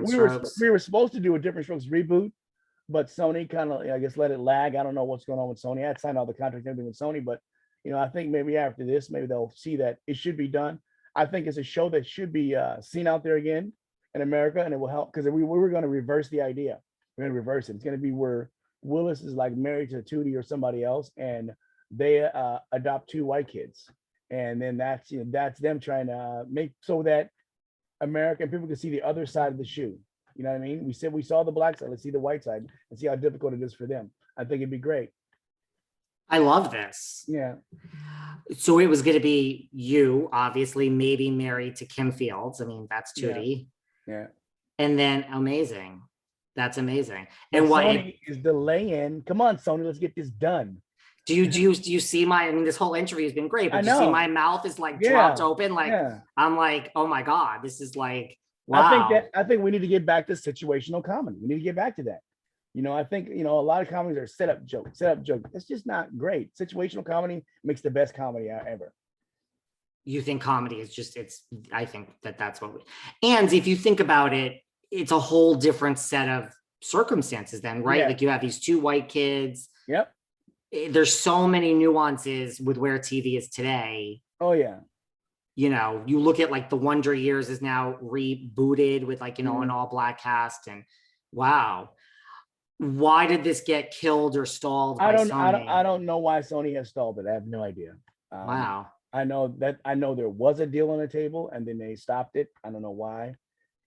Diff'rent we were Strokes. we were supposed to do a Diff'rent Strokes reboot, but Sony kind of, I guess, let it lag. I don't know what's going on with Sony. I had signed all the contracts and everything with Sony, but I think maybe after this, maybe they'll see that it should be done. I think it's a show that should be seen out there again in America, and it will help because we were going to reverse the idea. We're going to reverse it. It's going to be where Willis is like married to Tootie or somebody else, and they adopt two white kids, and then that's them trying to make so that American people can see the other side of the shoe. You know what I mean? We said we saw the black side. Let's see the white side and see how difficult it is for them. I think it'd be great. I love this. Yeah. So it was going to be you, obviously, maybe married to Kim Fields. I mean, that's Tootie. Yeah. And then amazing. That's amazing. But and what Sony is delaying. Come on, Sony, let's get this done. do you see my? I mean, this whole interview has been great, but I do you see know. my mouth is like dropped open? Like I'm like, oh my God, this is like wow. I think we need to get back to situational comedy. We need to get back to that. I think a lot of comedies are set up joke. It's just not great. Situational comedy makes the best comedy ever. You think comedy is just I think that's what and if you think about it, it's a whole different set of circumstances then, right? Yeah. Like you have these two white kids. Yep. There's so many nuances with where TV is today. Oh yeah. You look at like the Wonder Years is now rebooted with like, an all black cast, and wow. Why did this get killed or stalled by Sony? I don't know why Sony has stalled it. I have no idea. Wow. I know there was a deal on the table and then they stopped it. I don't know why.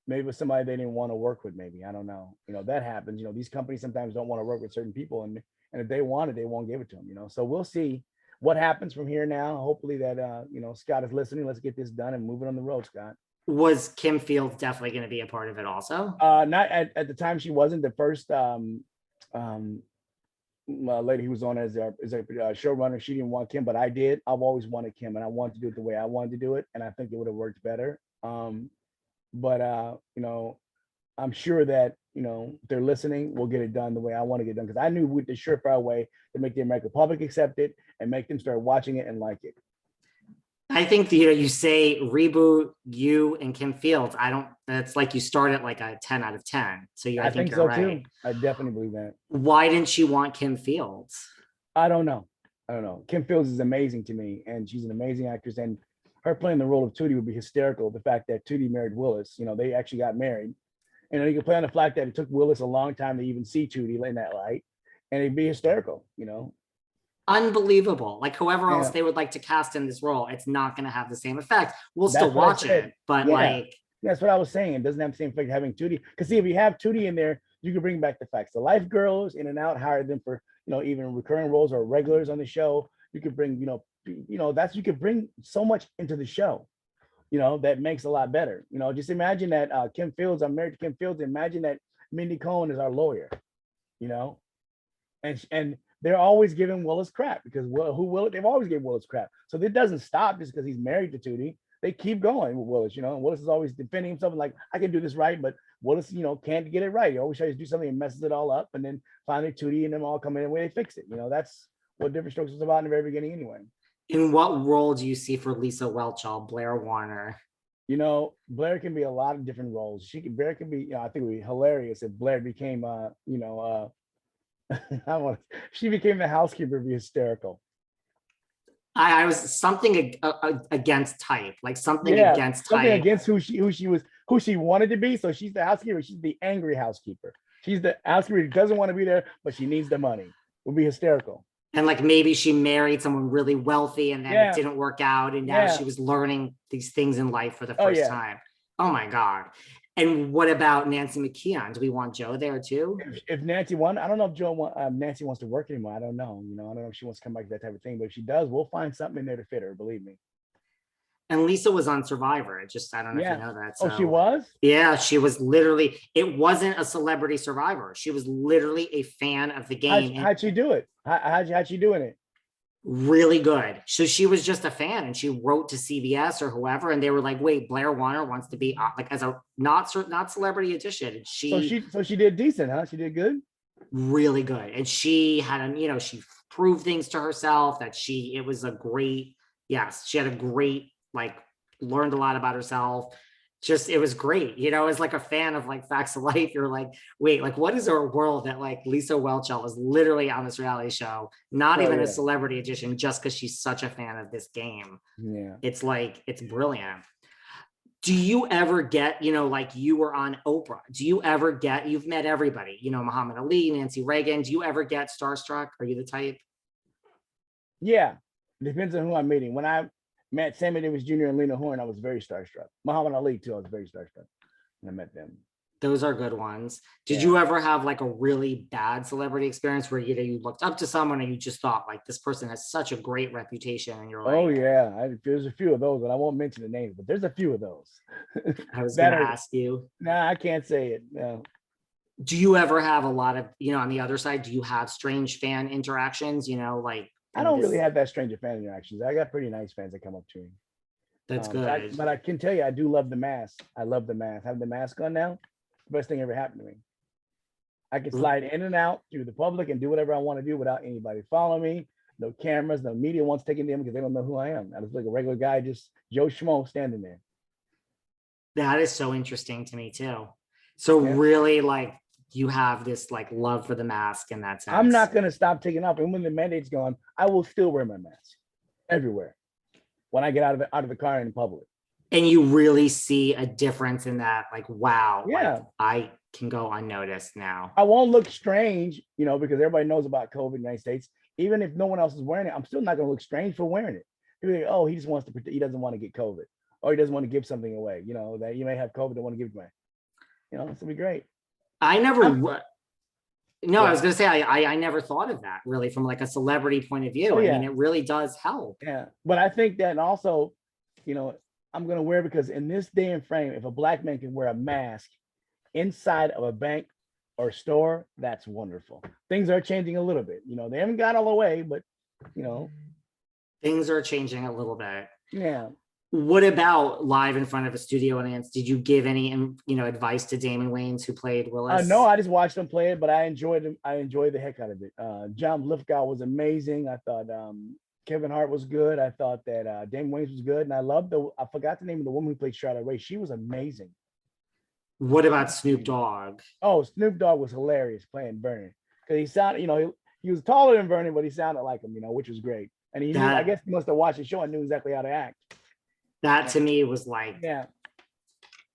Maybe it was somebody they didn't want to work with. Maybe, I don't know. That happens. These companies sometimes don't want to work with certain people, and if they want it, they won't give it to them. So we'll see what happens from here now. Hopefully that Scott is listening. Let's get this done and move it on the road, Scott. Was Kim Fields definitely going to be a part of it also? Not at the time. She wasn't. The first lady who was on as a showrunner, she didn't want Kim, but I did. I've always wanted Kim, and I wanted to do it the way I wanted to do it, and I think it would have worked better. But I'm sure that if they're listening, we'll get it done the way I want to get it done, because I knew with the surefire way to make the American public accept it and make them start watching it and like it. I think you say Reboot, you and Kim Fields. That's like you start at like a 10 out of 10. So I think you're so right. Too. I definitely believe that. Why didn't she want Kim Fields? I don't know. Kim Fields is amazing to me, and she's an amazing actress, and her playing the role of Tootie would be hysterical. The fact that Tootie married Willis, they actually got married. And you can play on the fact that it took Willis a long time to even see Tootie in that light, and it'd be hysterical, Unbelievable. Like whoever else they would like to cast in this role, it's not going to have the same effect. We'll still watch it, but that's what I was saying. It doesn't have the same effect having Tootie. Because see, if you have Tootie in there, you can bring back the facts. The life girls in and out, hire them for even recurring roles or regulars on the show. You could bring you could bring so much into the show, that makes a lot better. Just imagine that Kim Fields. I'm married to Kim Fields. Imagine that Mindy Cohn is our lawyer, and they're always giving Willis crap because they've always given Willis crap. So it doesn't stop just because he's married to Tootie. They keep going with Willis, and Willis is always defending himself like, I can do this right, but Willis, can't get it right. He always tries to do something and messes it all up, and then finally Tootie and them all come in and they fix it. That's what Diff'rent Strokes was about in the very beginning anyway. In what role do you see for Lisa Whelchall, Blair Warner? Blair can be a lot of different roles. Blair can be, I think it would be hilarious if Blair became, she became the housekeeper. It'd be hysterical. I was something against type, like something against type. Something against who she wanted to be. So she's the housekeeper. She's the angry housekeeper. She's the housekeeper who doesn't want to be there, but she needs the money. It would be hysterical. And like maybe she married someone really wealthy and then it didn't work out. And now she was learning these things in life for the first time. Oh my God. And what about Nancy McKeon? Do we want Joe there too? If Nancy won, I don't know if Nancy wants to work anymore. I don't know. I don't know if she wants to come back to that type of thing. But if she does, we'll find something in there to fit her. Believe me. And Lisa was on Survivor. I don't know if you know that. So. Oh, she was? Yeah, she was literally. It wasn't a celebrity Survivor. She was literally a fan of the game. How'd she do it? How'd she doing it? Really good. So she was just a fan, and she wrote to CBS or whoever, and they were like, "Wait, Blair Warner wants to be like as a not celebrity edition." And so she did decent, huh? She did good. Really good, and she had she proved things to herself that she had a great learned a lot about herself. just, it was great. You know, as like a fan of like Facts of Life, you're like, wait, like what is our world that like Lisa Whelchel is literally on this reality show, not even a celebrity edition, just because she's such a fan of this game. Yeah. It's like, it's brilliant. Do you ever get, you know, like you were on Oprah, do you ever get, you've met everybody, you know, Muhammad Ali, Nancy Reagan, do you ever get starstruck? Are you the type? Yeah, depends on who I'm meeting. When I met Sammy Davis Jr. and Lena Horne, I was very starstruck. Muhammad Ali too, I was very starstruck when I met them. Those are good ones. Did you ever have like a really bad celebrity experience where, you know, you looked up to someone and you just thought like, this person has such a great reputation, and you're like, oh yeah, there's a few of those, and I won't mention the names, but there's a few of those. I was going to ask you. Nah, I can't say it. No. Do you ever have a lot of, you know, on the other side, do you have strange fan interactions? You know, like I don't really have that stranger fan interactions. I got pretty nice fans that come up to me. That's good. But I can tell you, I do love the mask. I love the mask. Having the mask on now, best thing ever happened to me. I can slide in and out through the public and do whatever I want to do without anybody following me. No cameras, no media wants taking them because they don't know who I am. I just like a regular guy, just Joe Schmo standing there. That is so interesting to me too. So really, like, you have this like love for the mask in that sense. I'm not going to stop taking off. And when the mandate's gone, I will still wear my mask everywhere when I get out of the car in public. And you really see a difference in that, like, wow, yeah, like, I can go unnoticed now. I won't look strange, you know, because everybody knows about COVID in the United States. Even if no one else is wearing it, I'm still not going to look strange for wearing it. People like, oh, he just wants to protect, he doesn't want to get COVID, or he doesn't want to give something away, you know, that you may have COVID, don't want to give it away. You know, it's going to be great. I never, I was going to say, I never thought of that really from like a celebrity point of view. I mean, it really does help. Yeah. But I think that also, you know, I'm going to wear, because in this day and frame, if a Black man can wear a mask inside of a bank or store, that's wonderful. Things are changing a little bit. You know, they haven't got all the way, but, you know. Things are changing a little bit. Yeah. What about live in front of a studio audience? Did you give any, you know, advice to Damon Wayans, who played Willis? No, I just watched him play it, but I enjoyed him. I enjoyed the heck out of it. John Lithgow was amazing. I thought Kevin Hart was good. I thought that Damon Wayans was good, and I forgot the name of the woman who played Charlotte Ray. She was amazing. What about Snoop Dogg? Oh, Snoop Dogg was hilarious playing Vernon, because he sounded, you know, he was taller than Vernon, but he sounded like him, you know, which was great. And he knew, I guess he must have watched the show and knew exactly how to act. That to me was like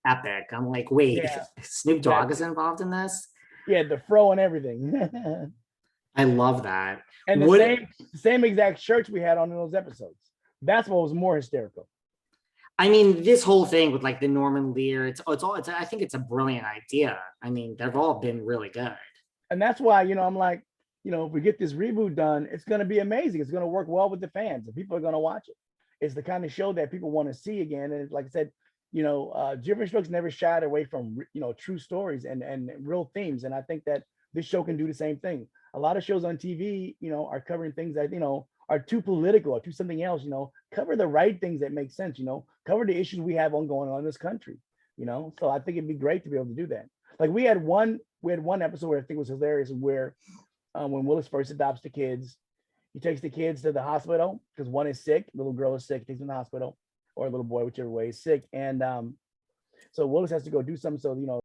epic. I'm like, wait, Snoop Dogg is involved in this? Yeah, the fro and everything. I love that. And the same exact shirts we had on those episodes. That's what was more hysterical. I mean, this whole thing with like the Norman Lear, I think it's a brilliant idea. I mean, they've all been really good. And that's why, you know, I'm like, you know, if we get this reboot done, it's going to be amazing. It's going to work well with the fans, and people are going to watch it. It's the kind of show that people want to see again. And like I said, you know, Diff'rent Strokes never shied away from, you know, true stories and real themes. And I think that this show can do the same thing. A lot of shows on TV, you know, are covering things that, you know, are too political or too something else, you know. Cover the right things that make sense, you know. Cover the issues we have going on in this country, you know. So I think it'd be great to be able to do that. Like we had one episode where I think was hilarious, where when Willis first adopts the kids, he takes the kids to the hospital because one is sick, little girl is sick, takes them to the hospital, or a little boy, whichever way, is sick. And so Willis has to go do something. So, you know,